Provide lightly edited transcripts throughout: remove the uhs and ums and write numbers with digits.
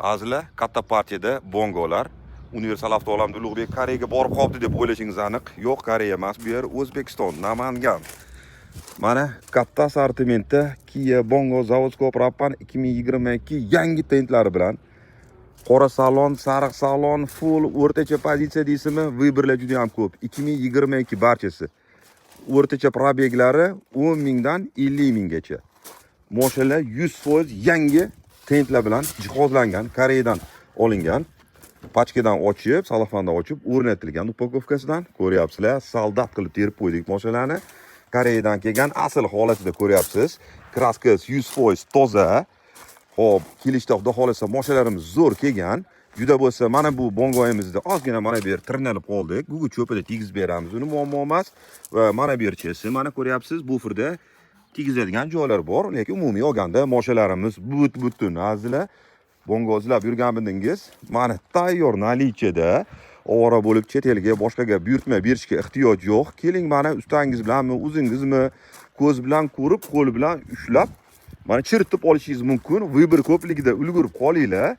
Azizlar, katta partiyada bongolar. Universal avtoalamda Ulug'bek Koreyaga borib qoldi deb o'ylashingiz aniq. Yo'q, Koreya emas, bu yer O'zbekiston, Namangan. Mana katta assortimentda Kia Bongo Zavodskoy Propan 2022 yangi tentlari bilan qora salon, sariq salon, full o'rtacha pozitsiya deysizmi, vibrlar juda ham ko'p. 2022 barchasi. O'rtacha probeglari 10 mingdan 50 minggacha. Mashinalar 100% yangi tentlar bilan jihozlangan, Koreyadan olingan. Pachkadan ochib, salafandan ochib, o'rnatilgan upakovkasidan ko'ryapsizlar. Soldat qilib terib qo'ydik mashinalarni. Koreyadan kelgan asl holatida ko'ryapsiz. Kraskasi 100% toza. Xo'p, kelishda xudo xolasa mashinalarimiz zo'r kelgan. Juda bo'lsa, mana bu bongoyimizda ozgina mana bu yer tirnalib qoldik. Google cho'pida tegizib beramiz. Uni muammo emas. Va mana bu yerchasi, mana ko'ryapsiz, buferda tegizadigan joylar bor, lekin umumiy olganda mashinalarimiz butun azizlar. Bongo izlab yurganmidingiz? Mana tayyor nalichada ovora bo'lib chet elga boshqaga buyurtma berishga ehtiyoj yo'q. Keling, mana ustangiz bilanmi, o'zingizmi ko'z bilan ko'rib, qo'l bilan ushlab, mana chiritib olishingiz mumkin. Vibr ko'pligida ulgurib qolinglar.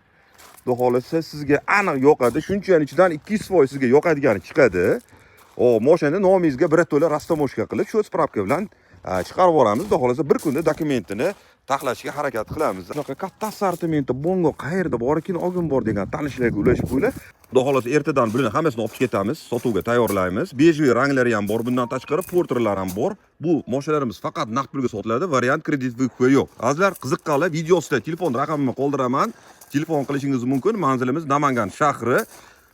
Xudo xolasa sizga aniq yoqadi. Shunchaning ichidan 200% sizga yoqadigani chiqadi. Mashina nomingizga birato'la rastamoshka qilib, shu spravka bilan chiqarib yuboramiz. Xudo xolasa bir kunda dokumentini taxlashga harakat qilamiz. Shunaqa katta assortimentda bongo qayerda bor ekan, olgin bor degan tanishlarga ulashib qo'yinglar. Xudo xolasa ertadan bularni hammasini olib ketamiz, sotuvga tayyorlaymiz. Bejli ranglari ham bor, bundan tashqari porterlar ham bor. Bu mashinalarimiz faqat naqd pulga sotiladi, variant kredit vykupga yo'q. Azizlar, qiziqqanlar videosida telefon raqamimni qoldiraman. Telefon qilishingiz mumkin. Manzilimiz Namangan shahri.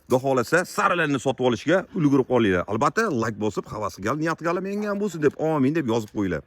Xudo xolasa saralarni sotib olishga ulgurib qolinglar. Albatta, like bosib, havas qilgan, niyat qilgan menga ham bo'lsin deb, amin deb yozib qo'yinglar.